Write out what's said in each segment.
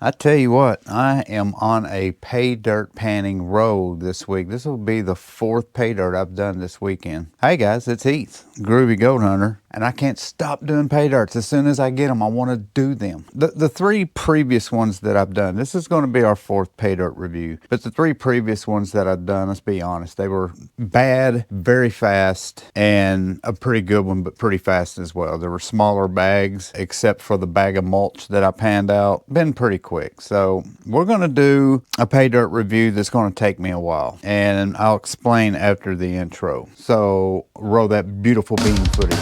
I tell you what, I am on a pay dirt panning road this week. This will be the 4th pay dirt I've done this weekend. Hey guys, it's Heath, Groovy Goat Hunter, and I can't stop doing pay dirts. As soon as I get them, I want to do them. The 3 previous ones that I've done, this is going to be our 4th pay dirt review, but the 3 previous ones that I've done, let's be honest, they were bad, very fast, and a pretty good one, but pretty fast as well. There were smaller bags, except for the bag of mulch that I panned out. Been pretty quick. So we're going to do a pay dirt review that's going to take me a while, and I'll explain after the intro. So roll that beautiful bean footage.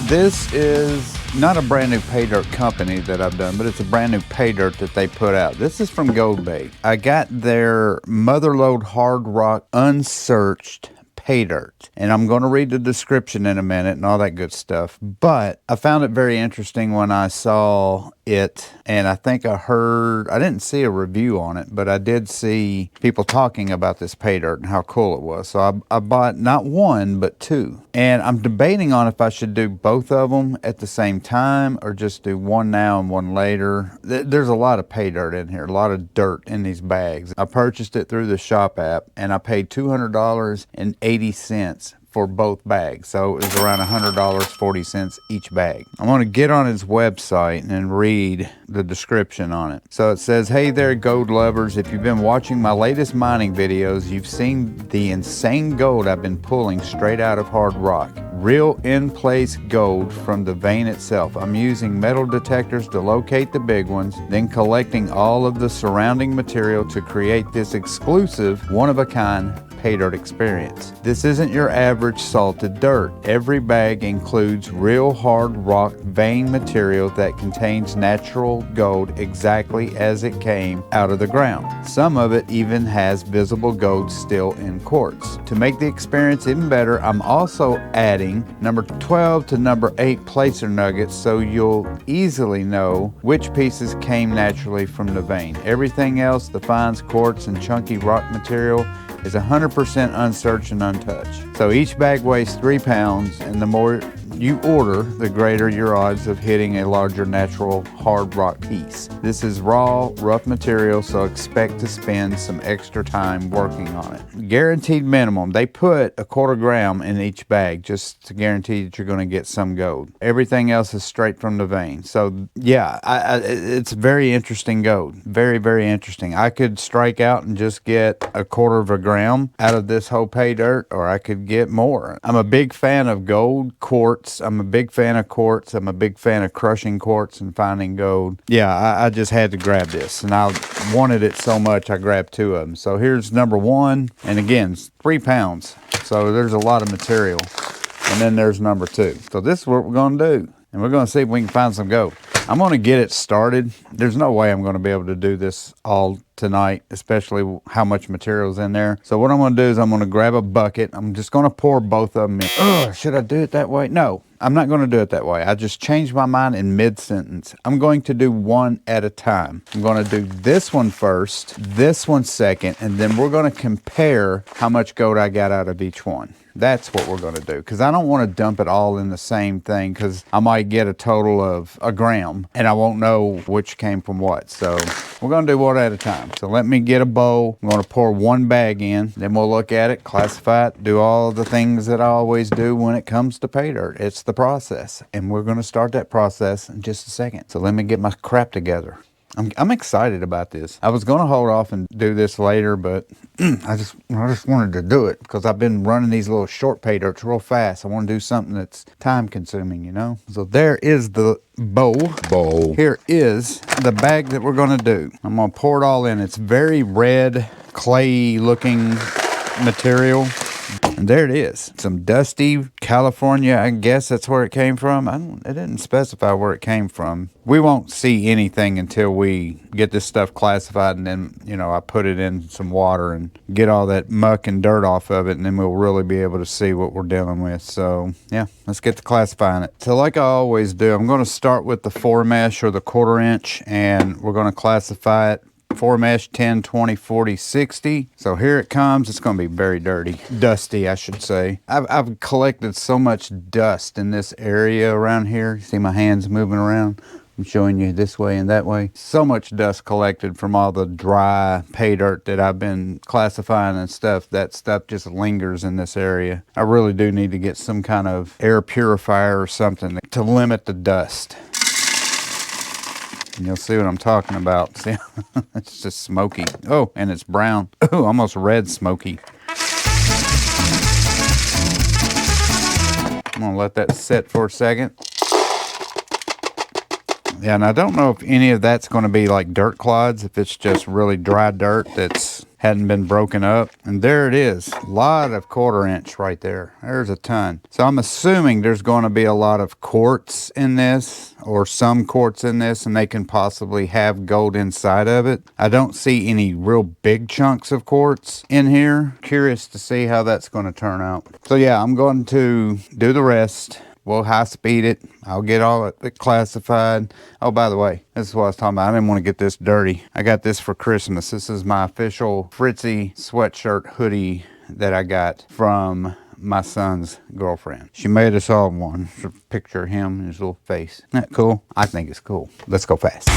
This is not a brand new pay dirt company that I've done, but it's a brand new pay dirt that they put out. This is from Goldbay. I got their Motherlode Hardrock unsearched pay dirt, and I'm going to read the description in a minute and all that good stuff, but I found it very interesting when I saw it, and I think I didn't see a review on it, but I did see people talking about this pay dirt and how cool it was. So I bought not 1 but 2, and I'm debating on if I should do both of them at the same time or just do one now and one later. There's a lot of pay dirt in here, a lot of dirt in these bags. I purchased it through the shop app, and I paid $200.80 for both bags, so it was around $100.40 each bag. I'm going to get on his website and read the description on it. So it says, "Hey there, gold lovers. If you've been watching my latest mining videos, you've seen the insane gold I've been pulling straight out of hard rock. Real in-place gold from the vein itself. I'm using metal detectors to locate the big ones, then collecting all of the surrounding material to create this exclusive, one-of-a-kind pay dirt experience. This isn't your average salted dirt. Every bag includes real hard rock vein material that contains natural gold exactly as it came out of the ground. Some of it even has visible gold still in quartz. To make the experience even better, I'm also adding number 12 to number 8 placer nuggets so you'll easily know which pieces came naturally from the vein. Everything else, the fines, quartz, and chunky rock material, is 100% unsearched and untouched. So each bag weighs 3 pounds, and the more you order, the greater your odds of hitting a larger natural hard rock piece. This is raw, rough material, so expect to spend some extra time working on it. Guaranteed minimum. They put a 1/4 gram in each bag just to guarantee that you're going to get some gold. Everything else is straight from the vein. So yeah, it's very interesting gold. Very, very interesting. I could strike out and just get a 1/4 gram out of this whole pay dirt, or I could get more. I'm a big fan of gold, quartz. I'm a big fan of quartz. I'm a big fan of crushing quartz and finding gold. Yeah, I just had to grab this, and I wanted it so much I grabbed 2 of them. So here's number 1, and again, it's 3 pounds. So there's a lot of material. And then there's number 2. So this is what we're going to do, and we're going to see if we can find some gold. I'm going to get it started. There's no way I'm going to be able to do this all tonight, especially how much material is in there. So what I'm going to do is I'm going to grab a bucket. I'm just going to pour both of them in. Ugh, should I do it that way? No, I'm not going to do it that way. I just changed my mind in mid-sentence. I'm going to do one at a time. I'm going to do this one first, this one second, and then we're going to compare how much gold I got out of each one. That's what we're going to do, because I don't want to dump it all in the same thing, because I might get a total of a gram and I won't know which came from what. So we're going to do one at a time. So let me get a bowl. I'm going to pour 1 bag in, then we'll look at it, classify it, do all the things that I always do when it comes to pay dirt. It's the process, and we're going to start that process in just a second. So let me get my crap together. I'm excited about this. I was going to hold off and do this later, but I just wanted to do it because I've been running these little short pay dirts real fast. I want to do something that's time consuming, you know? So there is the bowl. Here is the bag that we're going to do. I'm going to pour it all in. It's very red, clay looking material. And there it is. Some dusty California, I guess that's where it came from. It didn't specify where it came from. We won't see anything until we get this stuff classified, and then, you know, I put it in some water and get all that muck and dirt off of it, and then we'll really be able to see what we're dealing with. So, yeah, let's get to classifying it. So like I always do, I'm going to start with the 4 mesh or the 1/4 inch, and we're going to classify it 4 mesh, 10, 20, 40, 60. So here it comes. It's going to be very dirty. Dusty, I should say. I've collected so much dust in this area around here. You see my hands moving around? I'm showing you this way and that way. So much dust collected from all the dry pay dirt that I've been classifying and stuff. That stuff just lingers in this area. I really do need to get some kind of air purifier or something to limit the dust. And you'll see what I'm talking about. See, it's just smoky. Oh, and it's brown. Oh, almost red smoky. I'm gonna let that sit for a second. Yeah, and I don't know if any of that's going to be like dirt clods, if it's just really dry dirt that's hadn't been broken up. And there it is. A lot of 1/4 inch right there. There's a ton. So I'm assuming there's going to be a lot of quartz in this, or some quartz in this, and they can possibly have gold inside of it. I don't see any real big chunks of quartz in here. Curious to see how that's going to turn out. So yeah, I'm going to do the rest. We'll high speed it. I'll get all of it classified. Oh, by the way, this is what I was talking about. I didn't want to get this dirty. I got this for Christmas. This is my official Fritzy sweatshirt hoodie that I got from my son's girlfriend. She made us all one. It's a picture of him and his little face. Isn't that cool? I think it's cool. Let's go fast.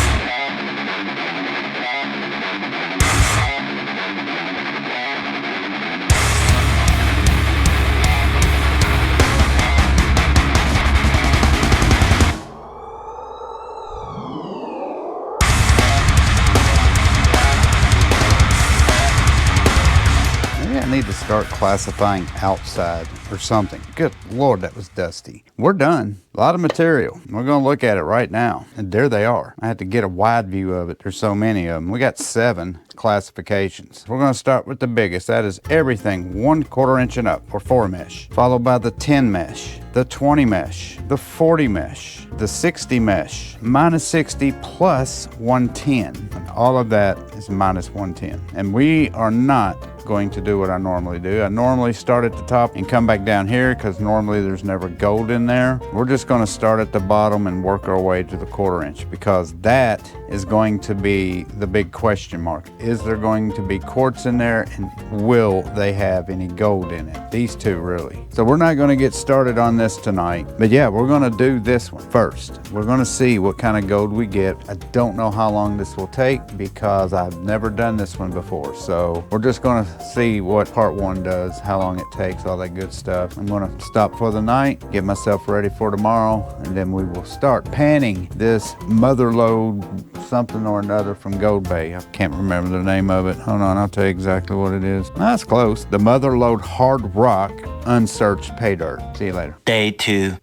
I need to start classifying outside or something. Good Lord, that was dusty. We're done. A lot of material. We're going to look at it right now. And there they are. I had to get a wide view of it. There's so many of them. We got 7 classifications. We're going to start with the biggest. That is everything 1/4 inch and up, or 4 mesh. Followed by the 10 mesh, the 20 mesh, the 40 mesh, the 60 mesh, -60 plus 110. And all of that is -110. And we are not going to do what I normally do. I normally start at the top and come back down here because normally there's never gold in there. We're just going to start at the bottom and work our way to the 1/4 inch, because that is going to be the big question mark. Is there going to be quartz in there, and will they have any gold in it? These two really. So we're not going to get started on this tonight, but yeah, we're going to do this one first. We're going to see what kind of gold we get. I don't know how long this will take because I've never done this one before. So we're just going to see what part 1 does, how long it takes, all that good stuff. I'm going to stop for the night, get myself ready for tomorrow, and then we will start panning this Motherlode something or another from Goldbay. I can't remember the name of it. Hold on, I'll tell you exactly what it is. That's close. The Motherlode Hardrock unsearched pay dirt. See you later. Day 2.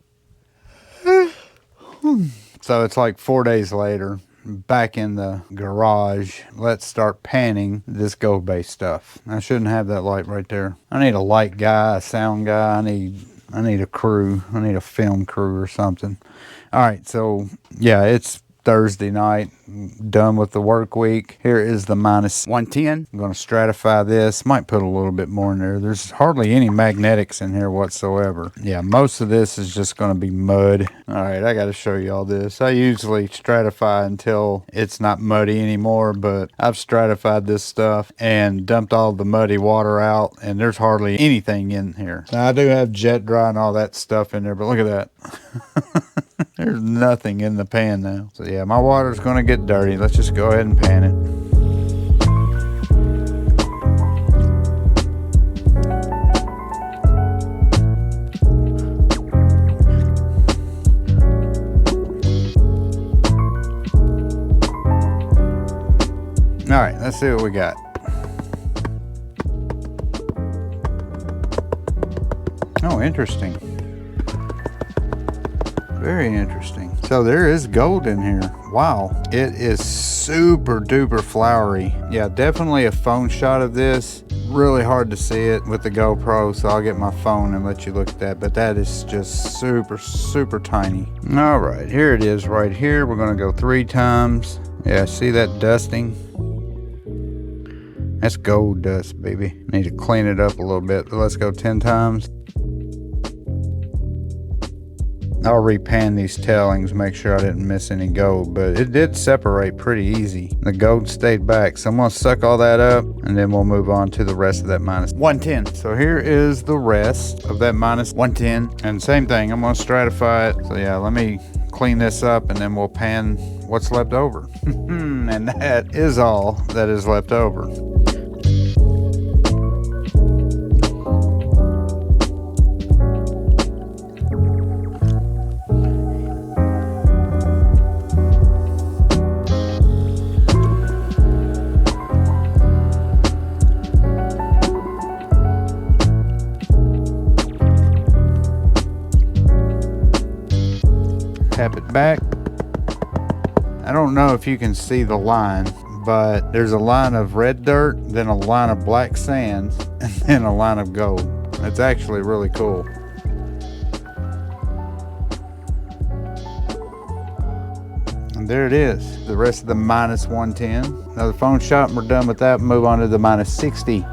So it's like 4 days later. Back in the garage. Let's start panning this Goldbay stuff. I shouldn't have that light right there. I need a light guy, a sound guy. I need a crew. I need a film crew or something. All right, so yeah, it's Thursday night, done with the work week. Here is the -110. I'm going to stratify this. Might put a little bit more in there. There's hardly any magnetics in here whatsoever. Yeah, most of this is just going to be mud. All right, I got to show you all this. I usually stratify until it's not muddy anymore, but I've stratified this stuff and dumped all the muddy water out, and there's hardly anything in here. Now, I do have jet dry and all that stuff in there, but look at that. There's nothing in the pan now. So yeah, my water's gonna get dirty. Let's just go ahead and pan it. All right, let's see what we got. Oh, interesting. Very interesting. So there is gold in here. Wow. It is super duper flowery. Yeah, definitely a phone shot of this. Really hard to see it with the GoPro, so I'll get my phone and let you look at that. But that is just super, super tiny. All right, here it is right here. We're gonna go 3 times. Yeah, see that dusting? That's gold dust, baby. Need to clean it up a little bit, but let's go 10 times. I'll repan these tailings, make sure I didn't miss any gold, but it did separate pretty easy. The gold stayed back, so I'm gonna suck all that up and then we'll move on to the rest of that minus 110. So here is the rest of that minus 110, and same thing, I'm gonna stratify it. So yeah, let me clean this up and then we'll pan what's left over. And that is all that is left over. Tap it back. I don't know if you can see the line, but there's a line of red dirt, then a line of black sands, and then a line of gold. It's actually really cool. And there it is, the rest of the minus 110. Another phone shot and we're done with that. Move on to the minus 60.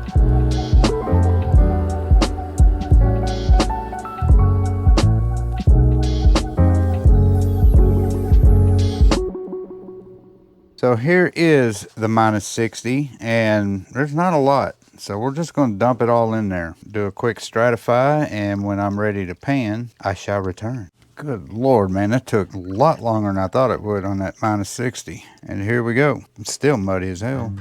So here is the minus 60, and there's not a lot. So we're just going to dump it all in there. Do a quick stratify, and when I'm ready to pan, I shall return. Good Lord, man, that took a lot longer than I thought it would on that minus 60. And here we go. It's still muddy as hell.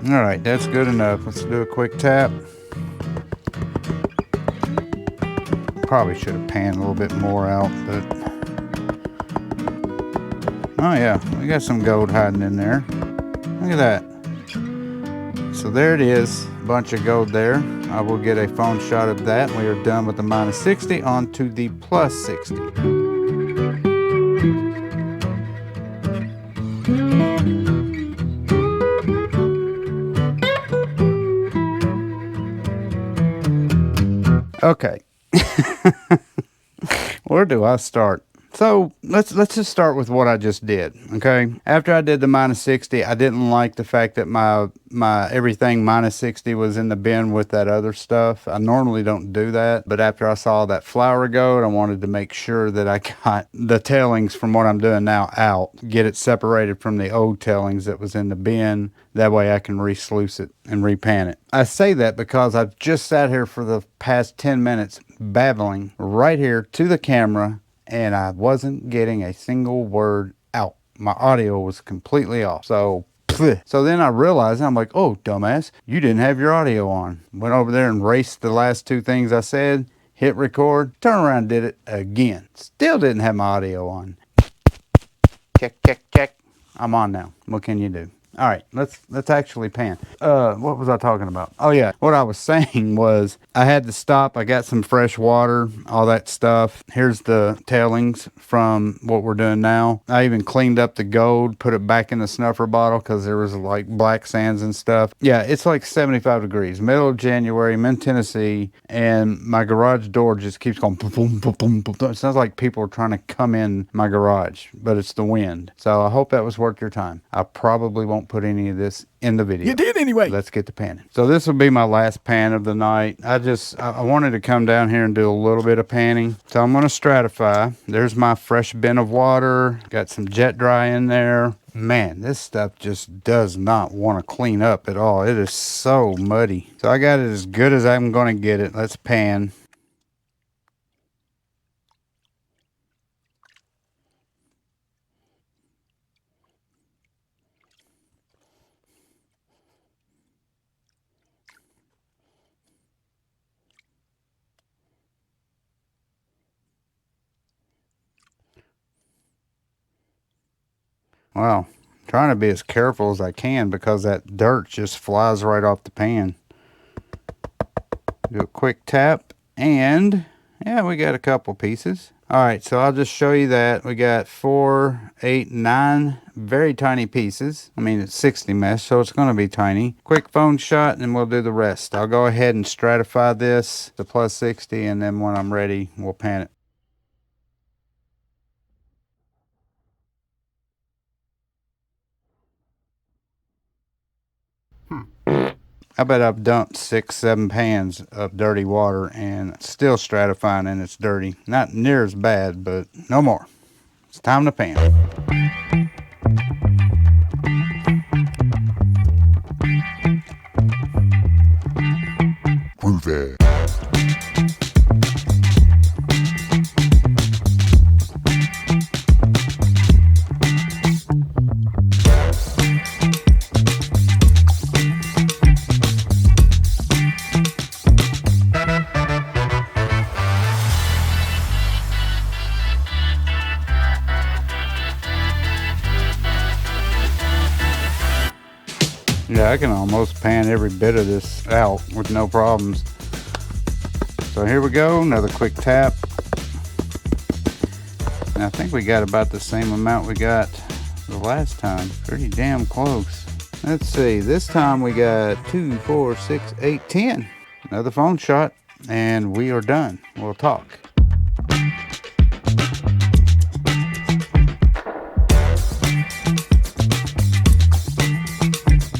All right, that's good enough. Let's do a quick tap. Probably should have panned a little bit more out, but oh yeah, we got some gold hiding in there. Look at that. So there it is, a bunch of gold there. I will get a phone shot of that. We are done with the minus 60, on to the plus 60. Okay. Where do I start? So let's just start with what I just did. Okay. After I did the minus 60, I didn't like the fact that my everything minus 60 was in the bin with that other stuff. I normally don't do that, but after I saw that flour gold, I wanted to make sure that I got the tailings from what I'm doing now out, get it separated from the old tailings that was in the bin. That way I can re-sluice it and repan it. I say that because I've just sat here for the past 10 minutes babbling right here to the camera, and I wasn't getting a single word out. My audio was completely off. So then I realized, I'm like, oh, dumbass, you didn't have your audio on. Went over there and erased the last two things I said, hit record, turn around and did it again. Still didn't have my audio on. Check, check, check. I'm on now. What can you do? All right, let's actually pan. What was I talking about? Oh yeah, what I was saying was I had to stop. I got some fresh water, all that stuff. Here's the tailings from what we're doing now. I even cleaned up the gold, put it back in the snuffer bottle because there was like black sands and stuff. Yeah, it's like 75 degrees, middle of January. I'm in Tennessee, and my garage door just keeps going boom, boom, boom, boom, boom. It sounds like people are trying to come in my garage, but it's the wind. So I hope that was worth your time. I probably won't put any of this in the video. You did anyway. Let's get to panning. So this will be my last pan of the night. I wanted to come down here and do a little bit of panning. So I'm going to stratify. There's my fresh bin of water. Got some jet dry in there. Man, this stuff just does not want to clean up at all. It is so muddy. So I got it as good as I'm going to get it. Let's pan. Wow, trying to be as careful as I can because that dirt just flies right off the pan. Do a quick tap, and Yeah, we got a couple pieces. All right, so I'll just show you that. We got 4, 8, 9 very tiny pieces. I mean, it's 60 mesh, so it's going to be tiny. Quick phone shot, and then we'll do the rest. I'll go ahead and stratify this to plus 60, and then when I'm ready, we'll pan it. I bet I've dumped 6, 7 pans of dirty water and still stratifying and it's dirty. Not near as bad, but no more. It's time to pan. Prove it. Yeah, I can almost pan every bit of this out with no problems. So here we go, another quick tap. And I think we got about the same amount we got the last time. Pretty damn close. Let's see, this time we got 2, 4, 6, 8, 10. Another phone shot, and we are done. We'll talk.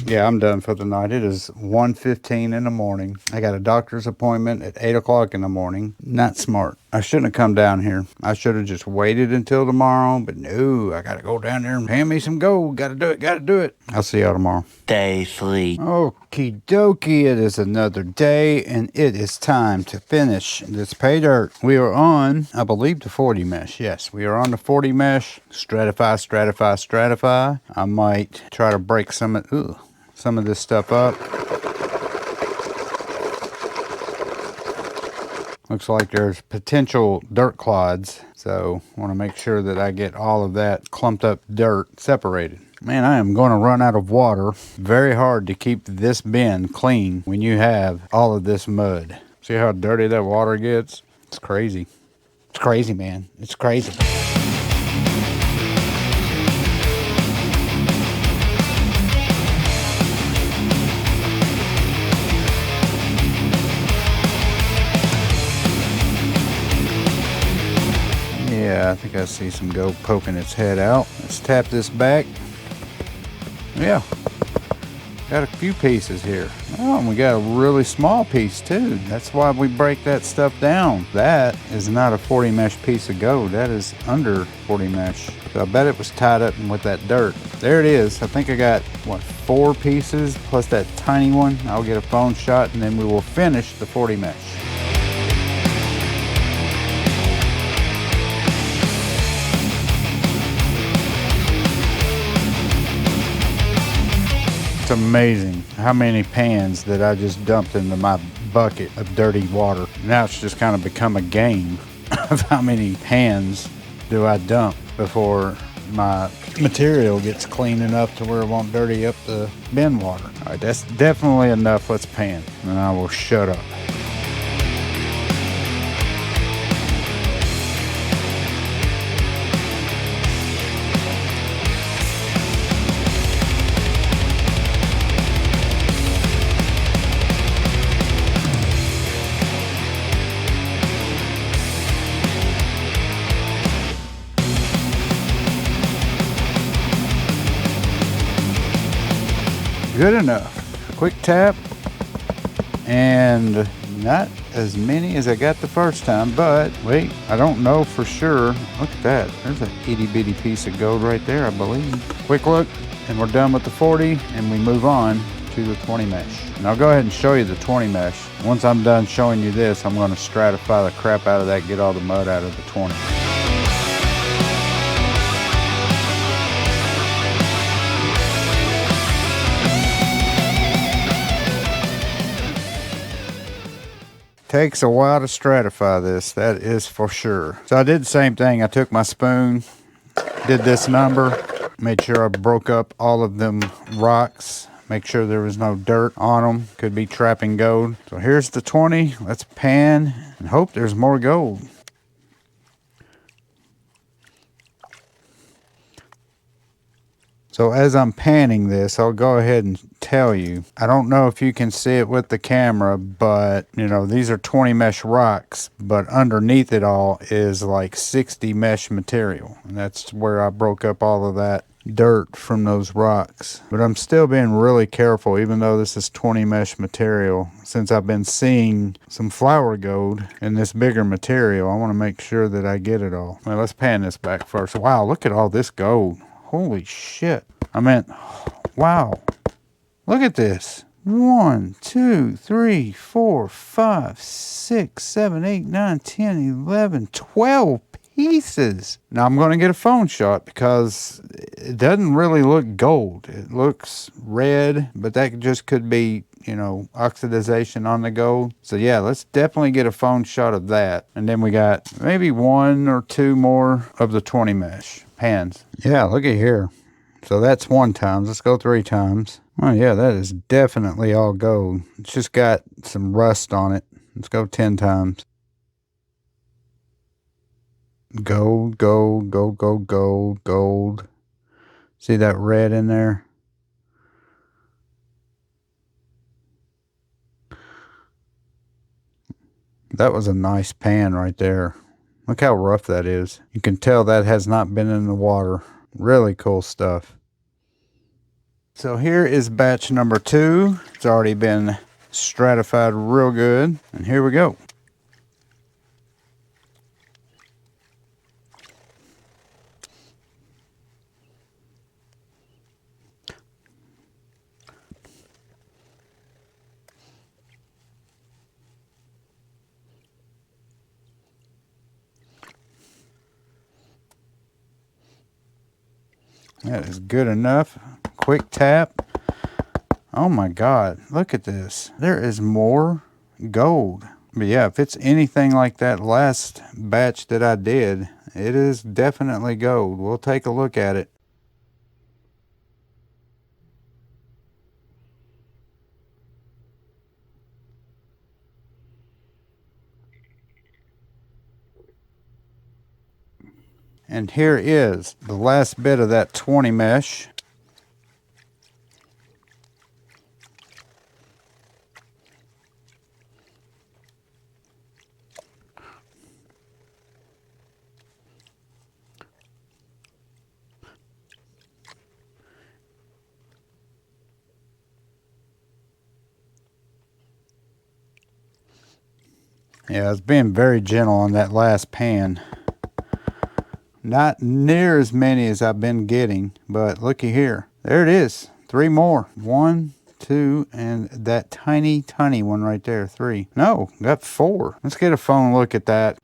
Yeah, I'm done for the night. It is 1:15 in the morning. I got a doctor's appointment at 8 o'clock in the morning. Not smart. I shouldn't have come down here. I should have just waited until tomorrow, but no, I got to go down there and pan me some gold. Got to do it, got to do it. I'll see y'all tomorrow. Day 3. Okie dokie, it is another day, and it is time to finish this pay dirt. We are on, I believe, the 40 mesh. Yes, we are on the 40 mesh. Stratify, stratify, stratify. I might try to break some of this stuff up. Looks like there's potential dirt clods, so I want to make sure that I get all of that clumped up dirt separated. Man, I am going to run out of water. Very hard to keep this bin clean when you have all of this mud. See how dirty that water gets? It's crazy. It's crazy, man. It's crazy. Yeah, I think I see some gold poking its head out. Let's tap this back. Yeah, got a few pieces here. Oh, and we got a really small piece too. That's why we break that stuff down. That is not a 40 mesh piece of gold. That is under 40 mesh. So I bet it was tied up with that dirt. There it is. I think I got, what, 4 pieces plus that tiny one. I'll get a phone shot and then we will finish the 40 mesh. It's amazing how many pans that I just dumped into my bucket of dirty water. Now it's just kind of become a game of how many pans do I dump before my material gets clean enough to where it won't dirty up the bin water. All right, that's definitely enough. Let's pan, and I will shut up. Good enough. Quick tap, and not as many as I got the first time, but wait, I don't know for sure. Look at that. There's an itty bitty piece of gold right there, I believe. Quick look, and we're done with the 40, and we move on to the 20 mesh. And I'll go ahead and show you the 20 mesh. Once I'm done showing you this, I'm going to stratify the crap out of that, get all the mud out of the 20. Takes a while to stratify this, that is for sure. So I did the same thing. I took my spoon, did this number, made sure I broke up all of them rocks, Make sure there was no dirt on them. Could be trapping gold. So here's the 20. Let's pan and hope there's more gold. So as I'm panning this, I'll go ahead and tell you, I don't know if you can see it with the camera, but you know, these are 20 mesh rocks, but underneath it all is like 60 mesh material. And that's where I broke up all of that dirt from those rocks. But I'm still being really careful, even though this is 20 mesh material. Since I've been seeing some flower gold in this bigger material, I want to make sure that I get it all. Well, let's pan this back first. Wow, look at all this gold. Holy shit. I meant, wow. Look at this. 1, 2, 3, 4, 5, 6, 7, 8, 9, 10, 11, 12 pieces. Now I'm going to get a phone shot because it doesn't really look gold. It looks red, but that just could be, you know, oxidization on the gold. So yeah, let's definitely get a phone shot of that. And then we got maybe 1 or 2 more of the 20 mesh pans. Yeah, look at here. So that's 1 time. Let's go 3 times. Oh yeah, that is definitely all gold. It's just got some rust on it. Let's go 10 times. Gold, gold, gold, gold, gold, gold. See that red in there? That was a nice pan right there. Look how rough that is. You can tell that has not been in the water. Really cool stuff. So here is batch number 2. It's already been stratified real good. And here we go. That is good enough. Quick tap. Oh my God, look at this. There is more gold. But yeah, if it's anything like that last batch that I did, it is definitely gold. We'll take a look at it. And here is the last bit of that 20 mesh. Yeah, I was being very gentle on that last pan. Not near as many as I've been getting, but looky here. There it is. 3 more. 1, 2, and that tiny, tiny one right there. 3. No, got 4. Let's get a phone look at that.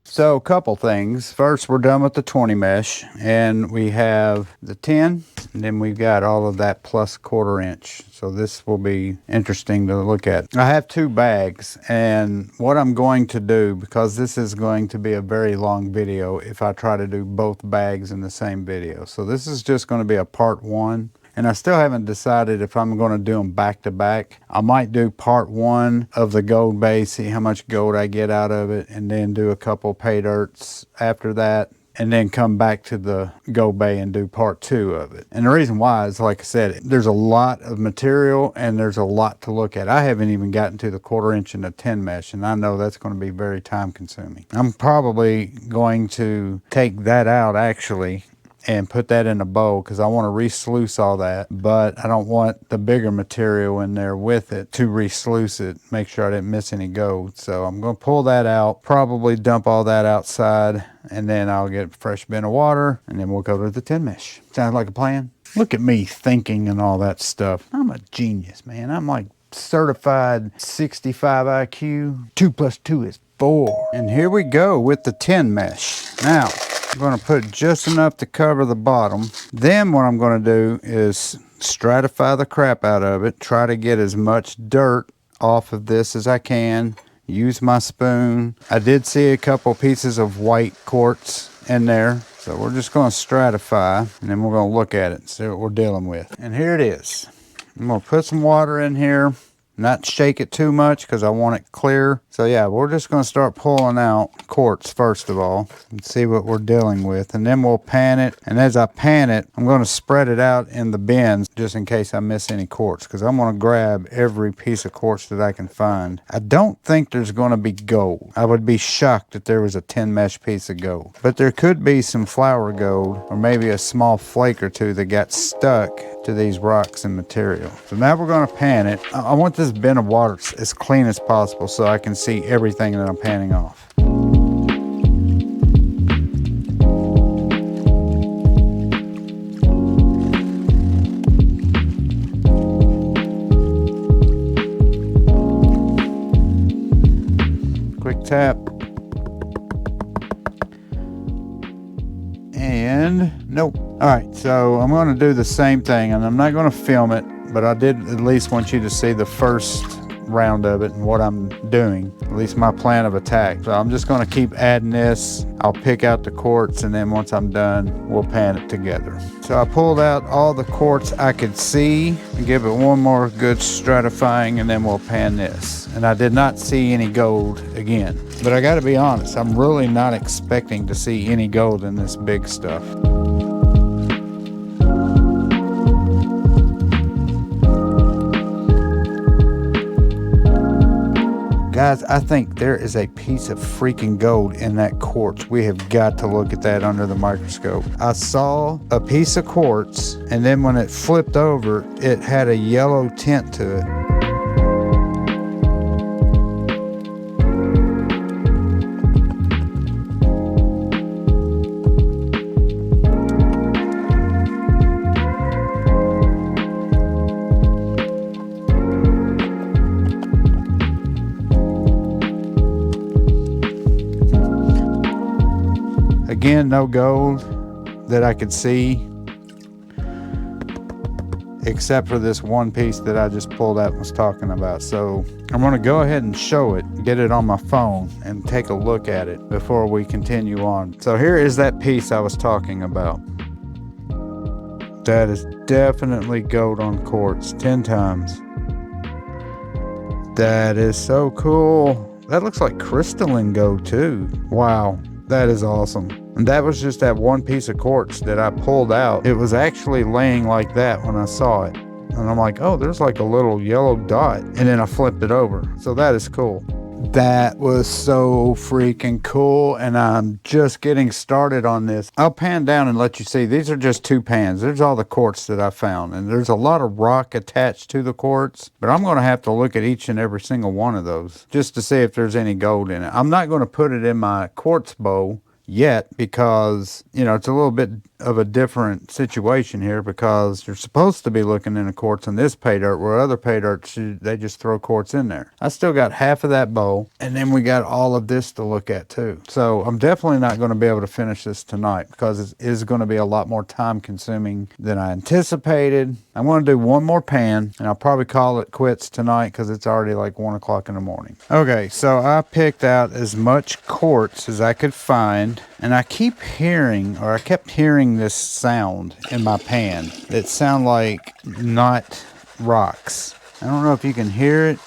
So a couple things. First, we're done with the 20 mesh, and we have the 10, and then we've got all of that plus 1/4 inch. So this will be interesting to look at. I have 2 bags, and what I'm going to do, because this is going to be a very long video if I try to do both bags in the same video. So this is just going to be a part 1. And I still haven't decided if I'm going to do them back to back. I might do part 1 of the Goldbay, see how much gold I get out of it, and then do a couple pay dirts after that, and then come back to the Goldbay and do part 2 of it. And the reason why is, like I said, there's a lot of material and there's a lot to look at. I haven't even gotten to the 1/4 inch and the 10 mesh, and I know that's going to be very time consuming. I'm probably going to take that out actually and put that in a bowl because I want to re-sluice all that, but I don't want the bigger material in there with it to re-sluice it, make sure I didn't miss any gold. So I'm going to pull that out, probably dump all that outside, and then I'll get a fresh bin of water, and then we'll go to the 10 mesh. Sounds like a plan? Look at me thinking and all that stuff. I'm a genius, man. I'm like certified 65 IQ. 2 plus 2 is 4. And here we go with the 10 mesh. Now, I'm going to put just enough to cover the bottom. Then what I'm going to do is stratify the crap out of it. Try to get as much dirt off of this as I can use my spoon. I did see a couple pieces of white quartz in there. So we're just going to stratify, and then we're going to look at it and see what we're dealing with. And here it is. I'm going to put some water in here. Not shake it too much because I want it clear. So yeah, we're just going to start pulling out quartz first of all and see what we're dealing with. And then we'll pan it. And as I pan it, I'm going to spread it out in the bins just in case I miss any quartz, because I'm going to grab every piece of quartz that I can find. I don't think there's going to be gold. I would be shocked if there was a 10 mesh piece of gold. But there could be some flour gold or maybe a small flake or two that got stuck to these rocks and material. So now we're going to pan it. I want this bin of water as clean as possible so I can see everything that I'm panning off. Quick tap. And nope. All right, so I'm going to do the same thing, and I'm not going to film it, but I did at least want you to see the first round of it and what I'm doing, at least my plan of attack. So I'm just going to keep adding this. I'll pick out the quartz, and then once I'm done, we'll pan it together. So I pulled out all the quartz I could see and give it one more good stratifying, and then we'll pan this. And I did not see any gold again. But I got to be honest, I'm really not expecting to see any gold in this big stuff. Guys, I think there is a piece of freaking gold in that quartz. We have got to look at that under the microscope. I saw a piece of quartz, and then when it flipped over, it had a yellow tint to it. Again, no gold that I could see, except for this one piece that I just pulled out and was talking about. So I'm going to go ahead and show it, get it on my phone, and take a look at it before we continue on. So here is that piece I was talking about. That is definitely gold on quartz, 10 times. That is so cool. That looks like crystalline gold too. Wow, that is awesome. And that was just that one piece of quartz that I pulled out. It was actually laying like that when I saw it. And I'm like, oh, there's like a little yellow dot. And then I flipped it over. So that is cool. That was so freaking cool. And I'm just getting started on this. I'll pan down and let you see. These are just 2 pans. There's all the quartz that I found. And there's a lot of rock attached to the quartz. But I'm going to have to look at each and every single one of those just to see if there's any gold in it. I'm not going to put it in my quartz bowl yet, because you know it's a little bit of a different situation here, because you're supposed to be looking in a quartz in this pay dirt, where other pay dirts they just throw quartz in there. I still got half of that bowl, and then we got all of this to look at too. So I'm definitely not going to be able to finish this tonight, because it is going to be a lot more time consuming than I anticipated. I'm going to do one more pan, and I'll probably call it quits tonight because it's already like 1 o'clock in the morning. Okay, so I picked out as much quartz as I could find, and I kept hearing this sound in my pan that sound like not rocks. I don't know if you can hear it,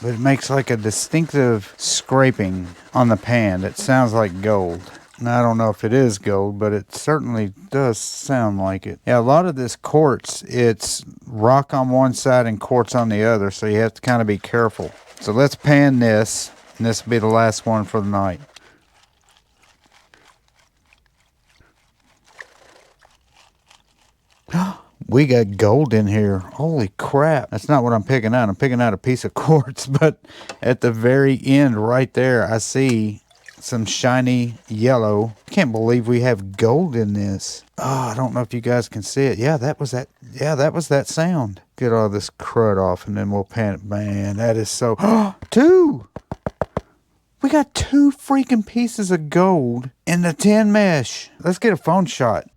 but it makes like a distinctive scraping on the pan that sounds like gold. Now, I don't know if it is gold, but it certainly does sound like it. Yeah, a lot of this quartz, it's rock on one side and quartz on the other, so you have to kind of be careful. So let's pan this, and this will be the last one for the night. We got gold in here. Holy crap. That's not what I'm picking out. I'm picking out a piece of quartz, but at the very end right there, I see some shiny yellow. I can't believe we have gold in this. Oh, I don't know if you guys can see it. Yeah, that was that. Yeah, that was that sound. Get all this crud off, and then we'll pan it. Man, that is so... 2! We got 2 freaking pieces of gold in the 10 mesh. Let's get a phone shot.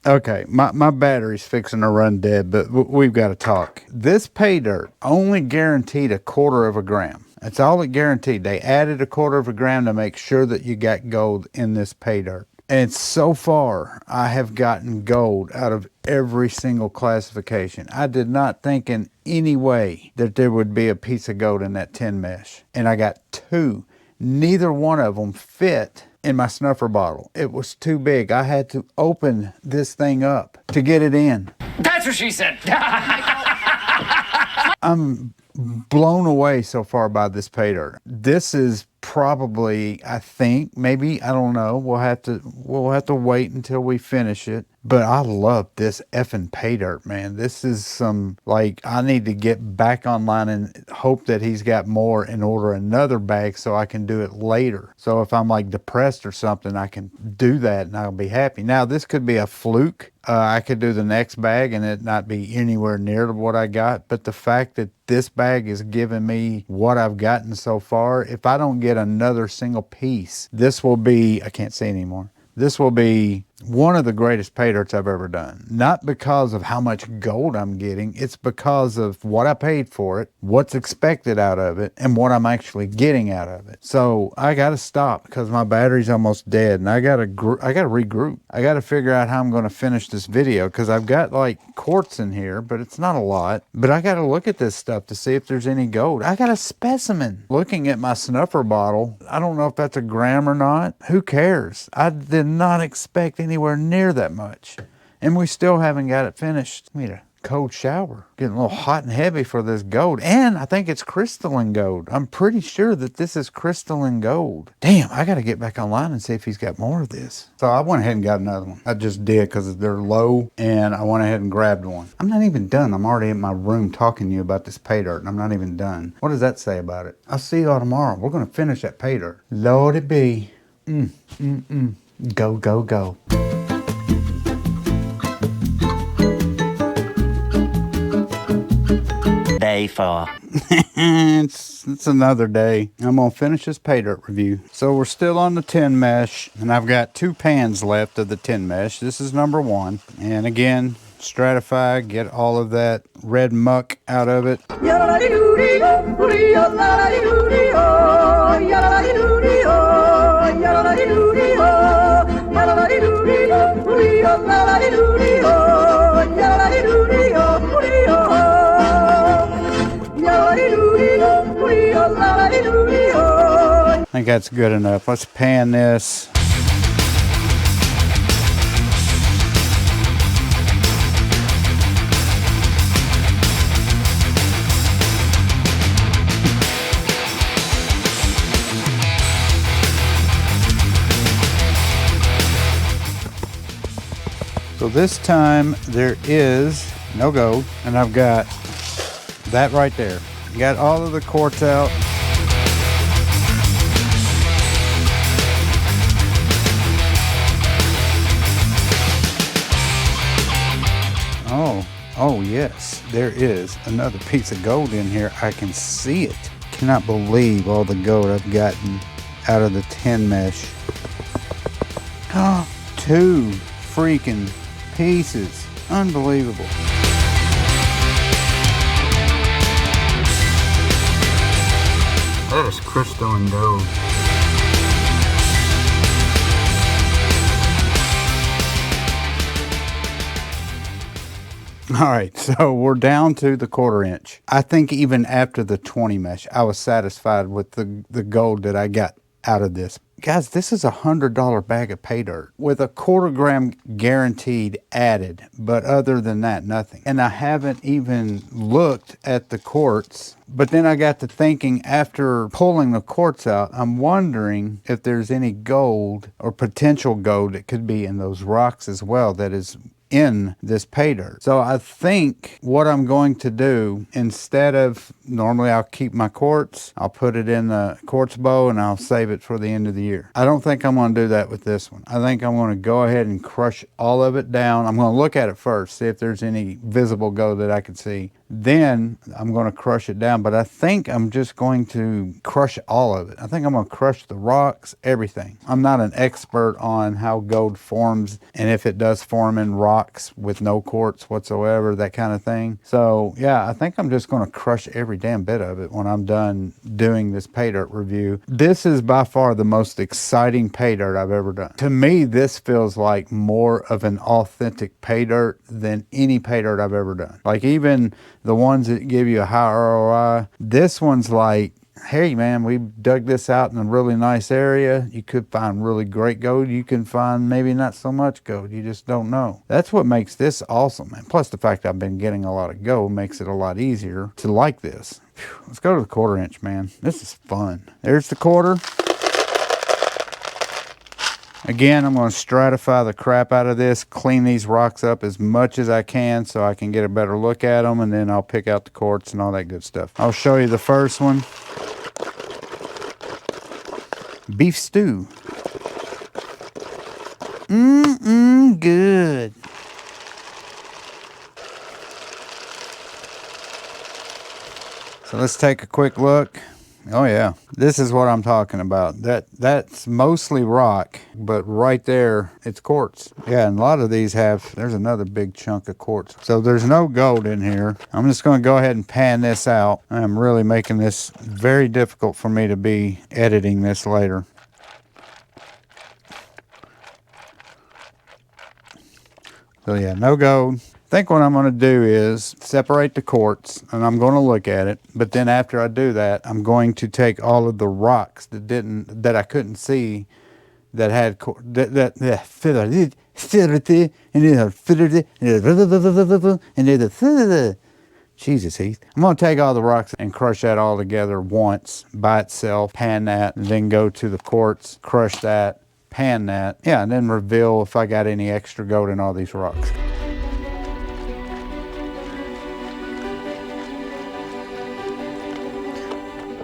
Okay, my battery's fixing to run dead, but we've got to talk. This pay dirt only guaranteed 1/4 gram. That's all it guaranteed. They added 1/4 gram to make sure that you got gold in this pay dirt. And so far, I have gotten gold out of every single classification. I did not think in any way that there would be a piece of gold in that 10 mesh. And I got 2. Neither one of them fit in my snuffer bottle. It was too big. I had to open this thing up to get it in. That's what she said. I'm blown away so far by this pay dirt. This is probably, I think, maybe, I don't know. We'll have to wait until we finish it. But I love this effing pay dirt, man. This is some, like, I need to get back online and hope that he's got more and order another bag so I can do it later. So if I'm like depressed or something, I can do that and I'll be happy. Now, this could be a fluke. I could do the next bag and it not be anywhere near to what I got. But the fact that this bag is giving me what I've gotten so far, if I don't get another single piece, this will be, I can't say anymore. This will be one of the greatest pay dirts I've ever done. Not because of how much gold I'm getting, it's because of what I paid for it, what's expected out of it, and what I'm actually getting out of it. So I got to stop because my battery's almost dead, and I got to regroup. I got to figure out how I'm going to finish this video because I've got like quartz in here, but it's not a lot. But I got to look at this stuff to see if there's any gold. I got a specimen. Looking at my snuffer bottle, I don't know if that's a gram or not. Who cares? I did not expect anywhere near that much, and we still haven't got it finished. I need a cold shower. Getting a little hot and heavy for this gold, and I think it's crystalline gold. I'm pretty sure that this is crystalline gold. Damn, I got to get back online and see if he's got more of this. So I went ahead and got another one. I just did because they're low, and I went ahead and grabbed one. I'm not even done. I'm already in my room talking to you about this pay dirt, and I'm not even done. What does that say about it? I'll see y'all tomorrow. We're going to finish that pay dirt. Lord it be. Go, go, go. Day 4. It's another day. I'm gonna finish this pay dirt review. So we're still on the 10 mesh, and I've got 2 pans left of the 10 mesh. This is number 1, and again, stratify, get all of that red muck out of it. I think that's good enough. Let's pan this. So this time there is no gold, and I've got that right there. Got all of the quartz out. Oh yes, there is another piece of gold in here. I can see it. Cannot believe all the gold I've gotten out of the 10 mesh. 2 freaking pieces. Unbelievable. That is crystalline gold. All right, so we're down to the 1/4 inch. I think even after the 20 mesh, I was satisfied with the gold that I got out of this. Guys, this is $100 bag of pay dirt with 1/4 gram guaranteed added, but other than that, nothing. And I haven't even looked at the quartz, but then I got to thinking after pulling the quartz out, I'm wondering if there's any gold or potential gold that could be in those rocks as well that is in this pay dirt. So I think what I'm going to do, instead of, normally I'll keep my quartz, I'll put it in the quartz bowl and I'll save it for the end of the year. I don't think I'm going to do that with this one. I think I'm going to go ahead and crush all of it down. I'm going to look at it first, see if there's any visible gold that I can see. Then I'm going to crush it down, but I think I'm just going to crush all of it. I think I'm going to crush the rocks, everything. I'm not an expert on how gold forms and if it does form in rocks with no quartz whatsoever, that kind of thing. So yeah, I think I'm just going to crush every damn bit of it when I'm done doing this pay dirt review. This is by far the most exciting pay dirt I've ever done. To me, this feels like more of an authentic pay dirt than any pay dirt I've ever done. Like even the ones that give you a high ROI, this one's like, hey man, we dug this out in a really nice area. You could find really great gold. You can find maybe not so much gold. You just don't know. That's what makes this awesome, man. Plus the fact I've been getting a lot of gold makes it a lot easier to like this. Whew. Let's go to the 1/4 inch, man. This is fun. There's the 1/4. Again, I'm going to stratify the crap out of this, clean these rocks up as much as I can so I can get a better look at them, and then I'll pick out the quartz and all that good stuff. I'll show you the first one. Beef stew. Good. So let's take a quick look. Oh yeah, this is what I'm talking about. That's mostly rock, but right there, it's quartz. Yeah, and a lot of these have, there's another big chunk of quartz. So there's no gold in here. I'm just gonna go ahead and pan this out. I'm really making this very difficult for me to be editing this later. So yeah, no gold. I think what I'm going to do is separate the quartz, and I'm going to look at it. But then after I do that, I'm going to take all of the rocks that I couldn't see, that had Jesus, Heath. I'm going to take all the rocks and crush that all together once by itself, pan that, and then go to the quartz, crush that, pan that. Yeah, and then reveal if I got any extra gold in all these rocks.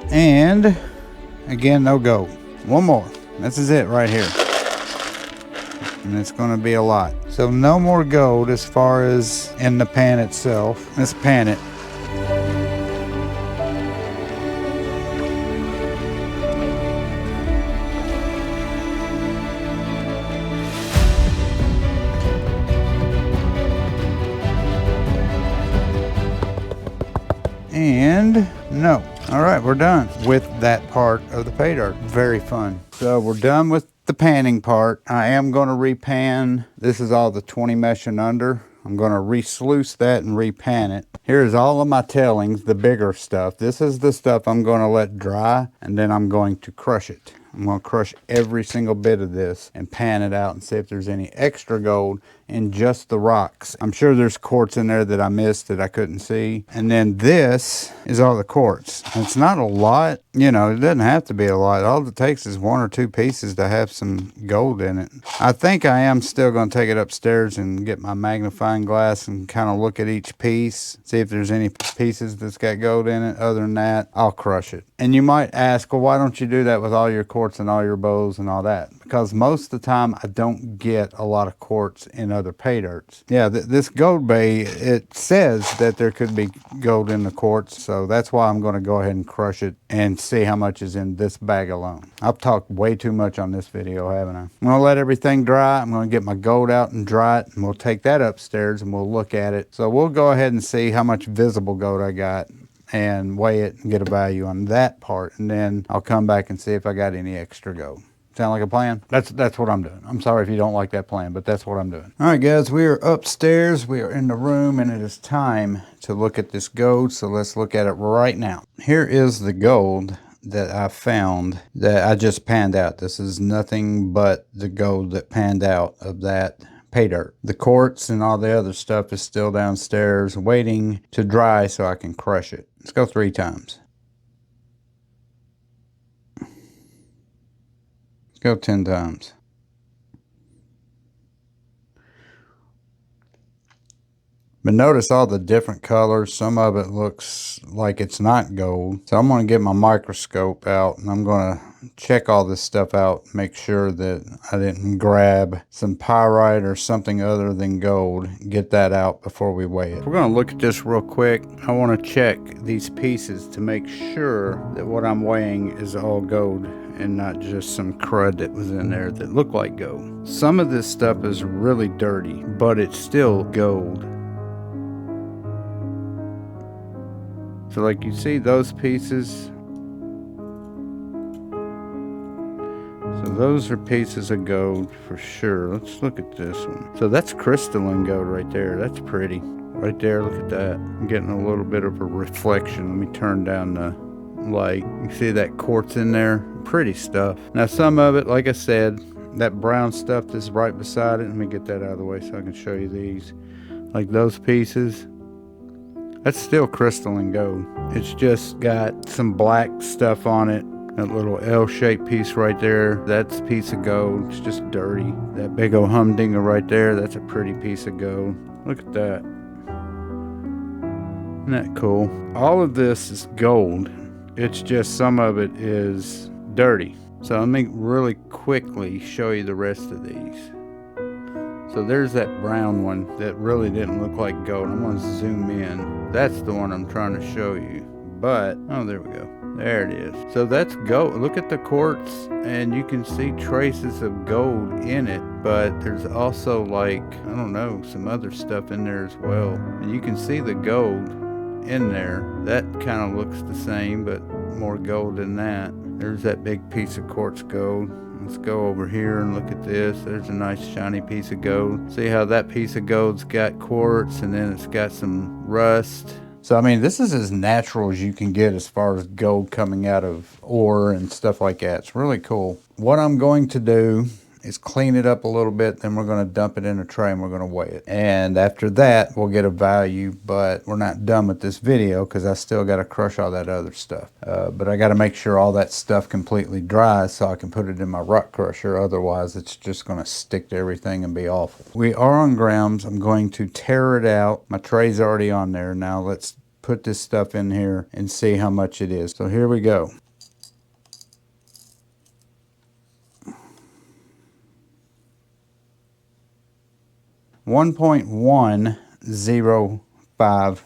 And again, no gold. One more. This is it right here. And it's going to be a lot. So no more gold as far as in the pan itself. Let's pan it. And no. All right, we're done with that part of the pay dirt. Very fun. So we're done with the panning part. I am going to repan. This is all the 20 mesh and under. I'm going to re-sluice that and repan it. Here's all of my tailings, the bigger stuff. This is the stuff I'm going to let dry, and then I'm going to crush it. I'm going to crush every single bit of this and pan it out and see if there's any extra gold in just the rocks. I'm sure there's quartz in there that I missed that I couldn't see. And then this is all the quartz. It's not a lot, you know, it doesn't have to be a lot. All it takes is 1 or 2 pieces to have some gold in it. I think I am still going to take it upstairs and get my magnifying glass and kind of look at each piece, see if there's any pieces that's got gold in it. Other than that, I'll crush it. And you might ask, well, why don't you do that with all your quartz and all your bows and all that? Because most of the time I don't get a lot of quartz in other pay dirts. Yeah, this Goldbay, it says that there could be gold in the quartz, so that's why I'm going to go ahead and crush it and see how much is in this bag alone. I've talked way too much on this video, haven't I? I'm going to let everything dry. I'm going to get my gold out and dry it, and we'll take that upstairs and we'll look at it. So we'll go ahead and see how much visible gold I got and weigh it and get a value on that part, and then I'll come back and see if I got any extra gold. Sound like a plan? That's what I'm doing. I'm sorry if you don't like that plan, but that's what I'm doing. All right, guys, we are upstairs. We are in the room, and it is time to look at this gold, so let's look at it right now. Here is the gold that I found that I just panned out. This is nothing but the gold that panned out of that pay dirt. The quartz and all the other stuff is still downstairs waiting to dry so I can crush it. Let's go 3 times. Let's go 10 times. But notice all the different colors. Some of it looks like it's not gold. So I'm going to get my microscope out and I'm going to check all this stuff out, make sure that I didn't grab some pyrite or something other than gold. Get that out before we weigh it. We're going to look at this real quick. I want to check these pieces to make sure that what I'm weighing is all gold and not just some crud that was in there that looked like gold. Some of this stuff is really dirty, but it's still gold. So like you see those pieces, so those are pieces of gold for sure. Let's look at this one. So that's crystalline gold right there. That's pretty. Right there, look at that. I'm getting a little bit of a reflection. Let me turn down the light. You see that quartz in there? Pretty stuff. Now some of it, like I said, that brown stuff that's right beside it, let me get that out of the way so I can show you these. Like those pieces, that's still crystalline gold. It's just got some black stuff on it. That little L-shaped piece right there, that's a piece of gold. It's just dirty. That big old humdinger right there, that's a pretty piece of gold. Look at that. Isn't that cool? All of this is gold. It's just some of it is dirty. So let me really quickly show you the rest of these. So there's that brown one that really didn't look like gold. I'm going to zoom in. That's the one I'm trying to show you. But, oh, there we go. There it is. So that's gold. Look at the quartz and you can see traces of gold in it. But there's also like, I don't know, some other stuff in there as well. And you can see the gold in there. That kind of looks the same, but more gold than that. There's that big piece of quartz gold. Let's go over here and look at this. There's a nice shiny piece of gold. See how that piece of gold's got quartz and then it's got some rust. So I mean, this is as natural as you can get as far as gold coming out of ore and stuff like that. It's really cool. What I'm going to do is clean it up a little bit, then we're going to dump it in a tray and we're going to weigh it. And after that, we'll get a value, but we're not done with this video because I still got to crush all that other stuff. But I got to make sure all that stuff completely dries so I can put it in my rock crusher. Otherwise, it's just going to stick to everything and be awful. We are on grams. I'm going to tear it out. My tray's already on there. Now let's put this stuff in here and see how much it is. So here we go. .105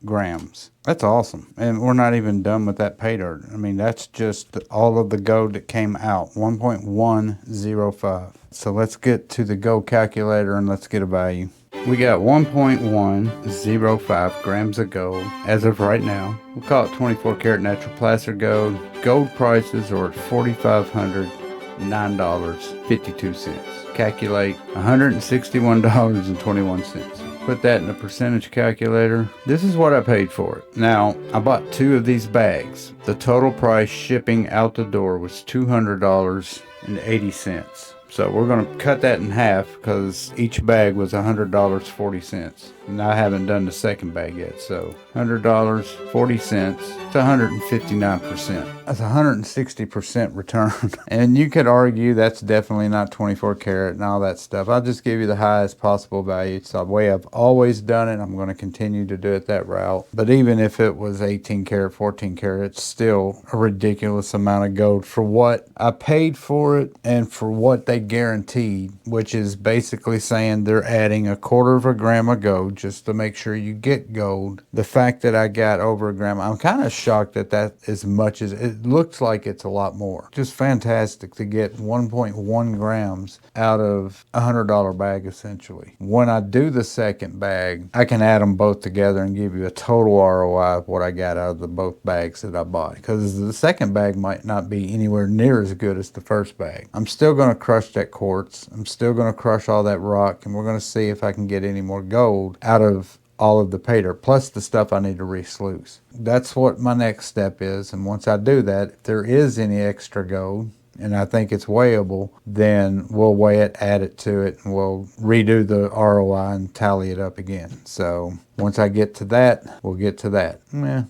grams. That's awesome. And we're not even done with that pay dirt. I mean, that's just all of the gold that came out. 1.105. So let's get to the gold calculator and let's get a value. We got 1.105 grams of gold as of right now. We'll call it 24 karat natural placer gold. Gold prices are at $4,509.52. Calculate $161.21. Put that in a percentage calculator. This is what I paid for it. Now, I bought 2 of these bags. The total price shipping out the door was $200.80. So we're going to cut that in half because each bag was $100.40. And I haven't done the second bag yet. So $100.40 to 159%. That's 160% return. And you could argue that's definitely not 24 karat and all that stuff. I'll just give you the highest possible value. It's the way I've always done it. I'm going to continue to do it that route. But even if it was 18 karat, 14 karat, it's still a ridiculous amount of gold for what I paid for it and for what they guaranteed, which is basically saying they're adding 1/4 gram of gold just to make sure you get gold. The fact that I got over a gram, I'm kind of shocked that as much as it looks like it's a lot more. Just fantastic to get 1.1 grams out of a $100 bag essentially. When I do the second bag, I can add them both together and give you a total ROI of what I got out of the both bags that I bought, because the second bag might not be anywhere near as good as the first bag. I'm still going to crush that quartz. I'm still going to crush all that rock, and we're going to see if I can get any more gold out of all of the pay dirt, plus the stuff I need to re-sluice. That's what my next step is, and once I do that, if there is any extra gold, and I think it's weighable, then we'll weigh it, add it to it, and we'll redo the ROI and tally it up again. So once I get to that, we'll get to that.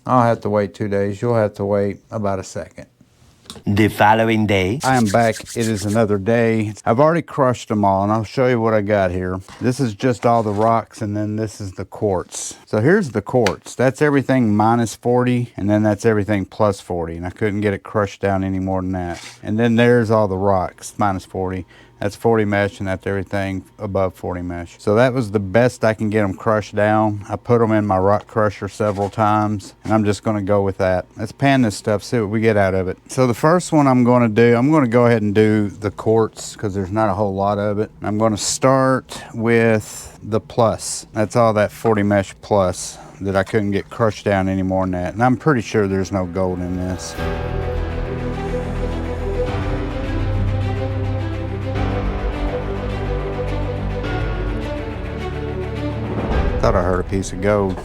I'll have to wait 2 days. You'll have to wait about a second. The following day. I am back. It is another day. I've already crushed them all, and I'll show you what I got here. This is just all the rocks, and then this is the quartz. So here's the quartz. That's everything minus 40, and then that's everything plus 40, and I couldn't get it crushed down any more than that. And then there's all the rocks, minus 40. That's 40 mesh, and that's everything above 40 mesh. So that was the best I can get them crushed down. I put them in my rock crusher several times, and I'm just gonna go with that. Let's pan this stuff, see what we get out of it. So the first one I'm gonna do, I'm gonna go ahead and do the quartz because there's not a whole lot of it. I'm gonna start with the plus. That's all that 40 mesh plus that I couldn't get crushed down any more than that. And I'm pretty sure there's no gold in this. Thought I heard a piece of gold.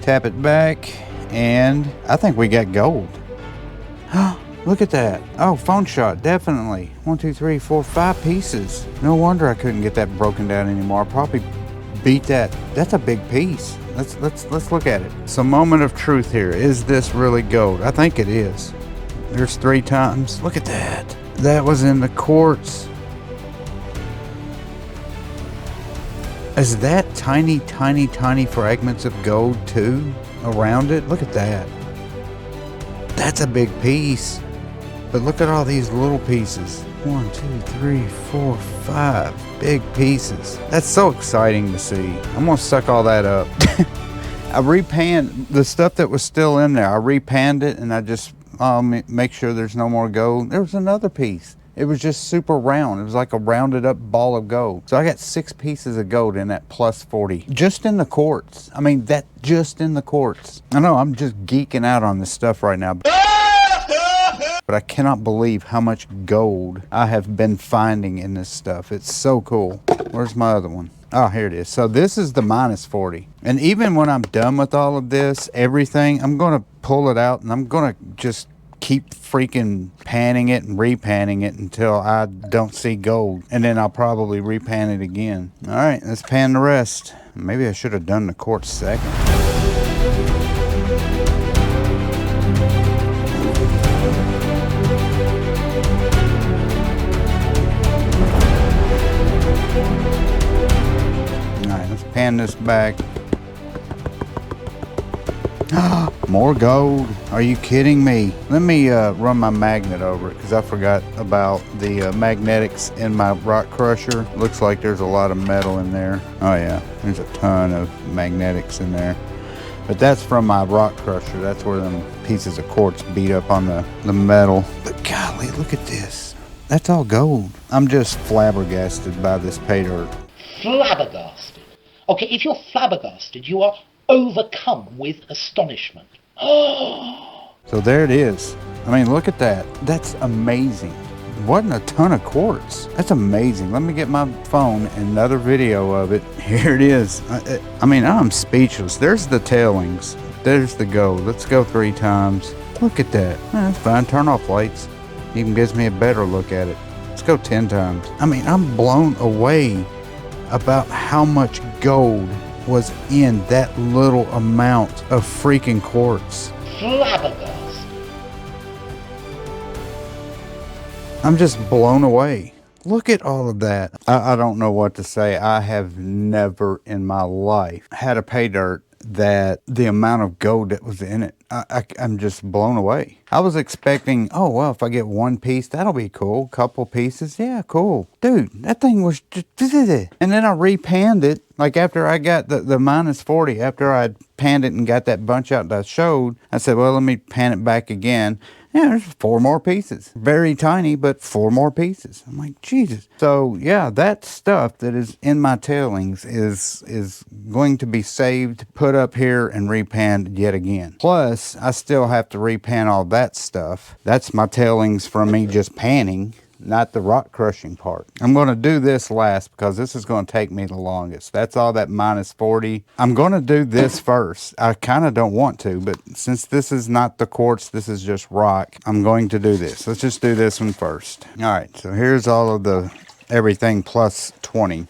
Tap it back, and I think we got gold. Look at that. Oh, phone shot, definitely. 1, 2, 3, 4, 5 pieces. No wonder I couldn't get that broken down anymore. I probably beat that. That's a big piece. Let's look at it. So, moment of truth here. Is this really gold? I think it is. There's 3 times. Look at that. That was in the quartz. Is that tiny, tiny, tiny fragments of gold too around it? Look at that. That's a big piece. But look at all these little pieces. 1, 2, 3, 4, 5 big pieces. That's so exciting to see. I'm gonna suck all that up. I repanned the stuff that was still in there. I repanned it, and I just make sure there's no more gold. There was another piece. It was just super round. It was like a rounded up ball of gold. So I got 6 pieces of gold in that plus 40. Just in the quartz. I mean, that just in the quartz. I know, I'm just geeking out on this stuff right now. But I cannot believe how much gold I have been finding in this stuff. It's so cool. Where's my other one? Oh, here it is. So this is the minus 40. And even when I'm done with all of this, everything, I'm going to pull it out, and I'm going to just keep freaking panning it and repanning it until I don't see gold, and then I'll probably repan it again. All right, let's pan the rest. Maybe I should have done the quartz second. All right, let's pan this back. More gold. Are you kidding me? Let me run my magnet over it because I forgot about the magnetics in my rock crusher. Looks like there's a lot of metal in there. Oh yeah, there's a ton of magnetics in there. But that's from my rock crusher. That's where them pieces of quartz beat up on the metal. But golly, look at this. That's all gold. I'm just flabbergasted by this pay dirt. Flabbergasted. Okay, if you're flabbergasted, you are overcome with astonishment. So there it is. I mean, look at that. That's amazing. Wasn't a ton of quartz. That's amazing. Let me get my phone and another video of it. Here it is. I mean, I'm speechless. There's the tailings. There's the gold. Let's go 3 times. Look at that. That's fine. Turn off lights. Even gives me a better look at it. Let's go 10 times. I mean, I'm blown away about how much gold was in that little amount of freaking quartz. Flabbergasted. I'm just blown away. Look at all of that. I don't know what to say. I have never in my life had a pay dirt that the amount of gold that was in it. I'm just blown away. I was expecting, oh, well, if I get 1 piece, that'll be cool. Couple pieces, yeah, cool. Dude, that thing was just... And then I repanned it, like after I got the minus 40, after I'd panned it and got that bunch out that I showed, I said, well, let me pan it back again. Yeah, there's 4 more pieces. Very tiny, but 4 more pieces. I'm like, Jesus. So, yeah, that stuff that is in my tailings is going to be saved, put up here, and repanned yet again. Plus, I still have to repan all that stuff. That's my tailings from me just panning, not the rock crushing part. I'm going to do this last because this is going to take me the longest. That's all that minus 40. I'm going to do this first. I kind of don't want to, but since this is not the quartz, this is just rock, I'm going to do this. Let's just do this one first. All right, so here's all of the everything plus 20.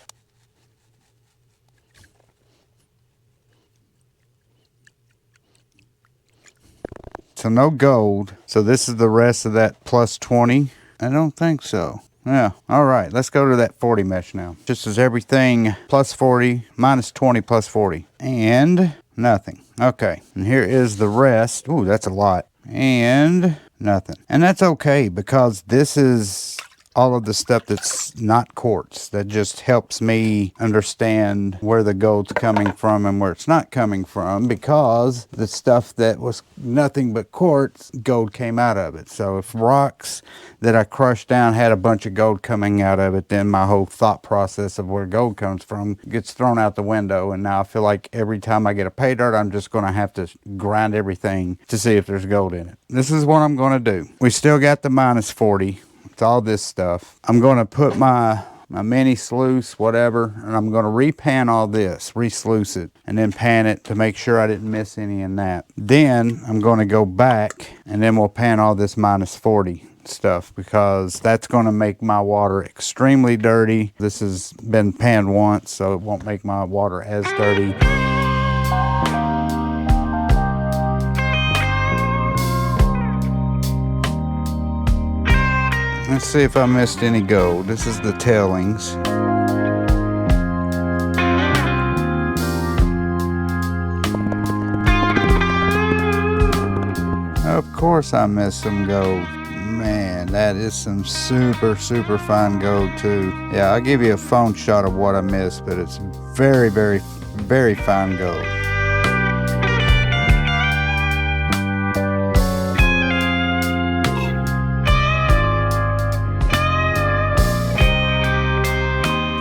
so no gold. So this is the rest of that plus 20. I don't think so. Yeah, all right, let's go to that 40 mesh now. Just as everything plus 40, minus 20 plus 40, and nothing. Okay, and here is the rest. Ooh, that's a lot. And nothing. And that's okay, because this is all of the stuff that's not quartz. That just helps me understand where the gold's coming from and where it's not coming from, because the stuff that was nothing but quartz, gold came out of it. So if rocks that I crushed down had a bunch of gold coming out of it, then my whole thought process of where gold comes from gets thrown out the window. And now I feel like every time I get a pay dirt, I'm just going to have to grind everything to see if there's gold in it. This is what I'm going to do. We still got the minus 40. It's all this stuff. I'm going to put my mini sluice, whatever, and I'm going to repan all this, re-sluice it, and then pan it to make sure I didn't miss any in that. Then I'm going to go back, and then we'll pan all this minus 40 stuff, because that's going to make my water extremely dirty. This has been panned once, so it won't make my water as dirty. Let's see if I missed any gold. This is the tailings. Of course I missed some gold. Man, that is some super, super fine gold too. Yeah, I'll give you a phone shot of what I missed, but it's very, very, very fine gold.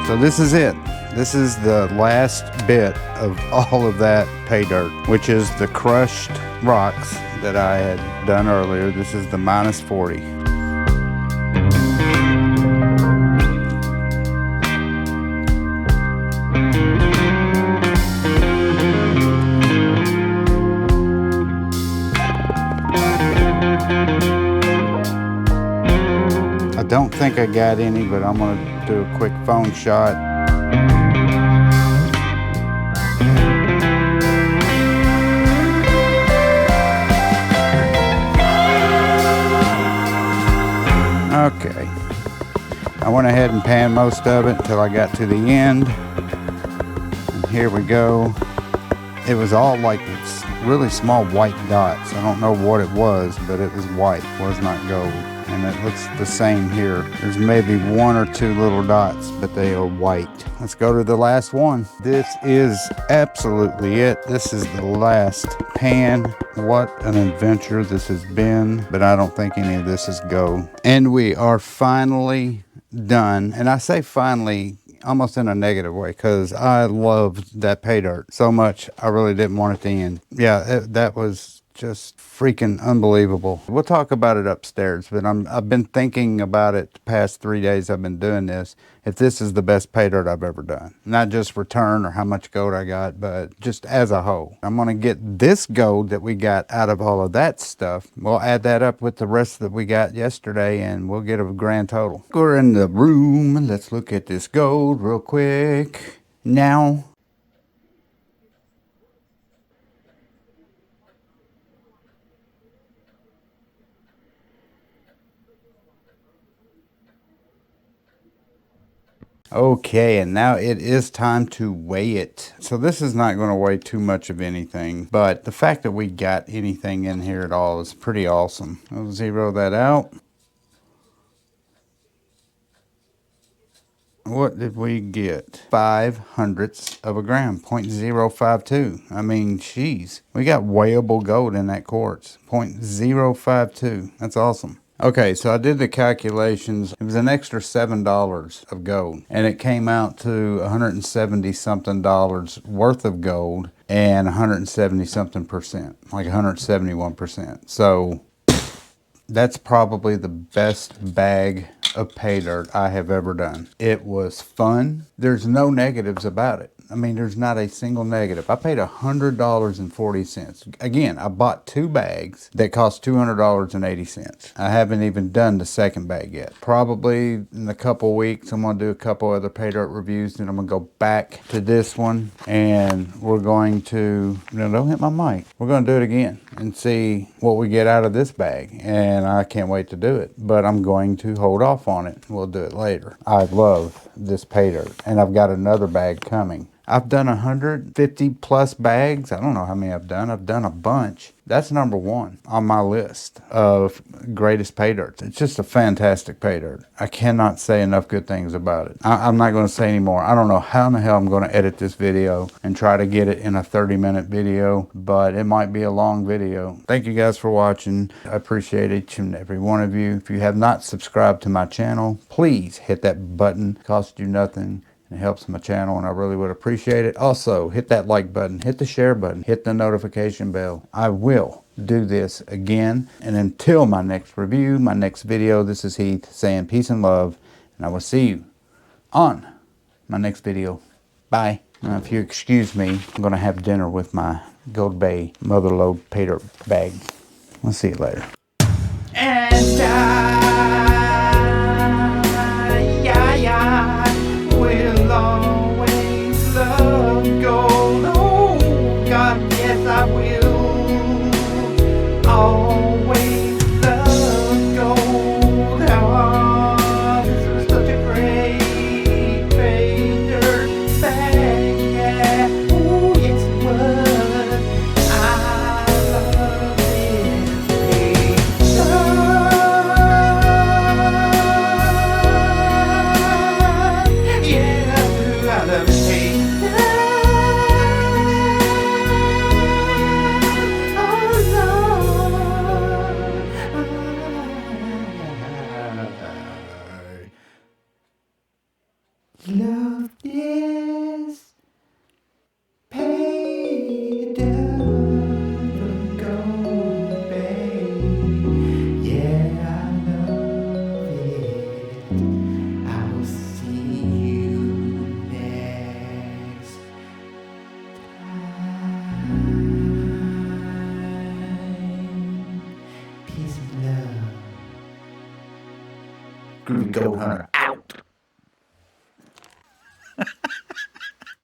So this is it. This is the last bit of all of that pay dirt, which is the crushed rocks that I had done earlier. This is the minus 40. I don't think I got any, but I'm going to do a quick phone shot. Okay. I went ahead and panned most of it until I got to the end. And here we go. It was all like really small white dots. I don't know what it was, but it was white. It was not gold. And it looks the same here. There's maybe one or two little dots, but they are white. Let's go to the last one. This is absolutely it. This is the last pan. What an adventure this has been, but I don't think any of this is gold. And we are finally done. And I say finally almost in a negative way, because I loved that pay dirt so much. I really didn't want it to end. Yeah, that was just freaking unbelievable. We'll talk about it upstairs, but I've been thinking about it the past 3 days I've been doing this, if this is the best pay dirt I've ever done. Not just return or how much gold I got, but just as a whole. I'm gonna get this gold that we got out of all of that stuff. We'll add that up with the rest that we got yesterday, and we'll get a grand total. We're in the room. Let's look at this gold real quick. Now, okay, and now it is time to weigh it. So this is not going to weigh too much of anything, but the fact that we got anything in here at all is pretty awesome. I'll zero that out. What did we get? 5/100ths of a gram, 0.052. I mean, geez, we got weighable gold in that quartz, 0.052. That's awesome. Okay, so I did the calculations. It was an extra $7 of gold, and it came out to 170 something dollars worth of gold, and 170 something percent, like 171%. So that's probably the best bag of pay dirt I have ever done. It was fun. There's no negatives about it. I mean, there's not a single negative. I paid $100.40. Again, I bought 2 bags that cost $200.80. I haven't even done the second bag yet. Probably in a couple weeks, I'm gonna do a couple other pay dirt reviews, then I'm gonna go back to this one, and we're going to, no, don't hit my mic. We're gonna do it again. and see what we get out of this bag. And I can't wait to do it, but I'm going to hold off on it. We'll do it later. I love this pay dirt, and I've got another bag coming. I've done 150 plus bags. I don't know how many I've done. I've done a bunch. That's number one on my list of greatest pay dirt. It's just a fantastic pay dirt. I cannot say enough good things about it. I'm not going to say anymore. I don't know how in the hell I'm going to edit this video and try to get it in a 30-minute video, but it might be a long video. Thank you guys for watching. I appreciate each and every one of you. If you have not subscribed to my channel, please hit that button. It costs you nothing. It helps my channel, and I really would appreciate it. Also, hit that like button, hit the share button, hit the notification bell. I will do this again. And until my next review, my next video, this is Heath saying peace and love, and I will see you on my next video. Bye. Now, if you excuse me, I'm going to have dinner with my Goldbay Motherlode paydirt bag. We'll see you later. And I will always love gold. Oh God, yes I will always love gold. Oh, this was such a great pay dirt bag. Yeah. Oh yes it was. I love this pay dirt. Yeah, I love this pay love this pay dirt from Goldbay. Yeah, I love it. I will see you next time. Peace and love. Groovy Gold Hunter out.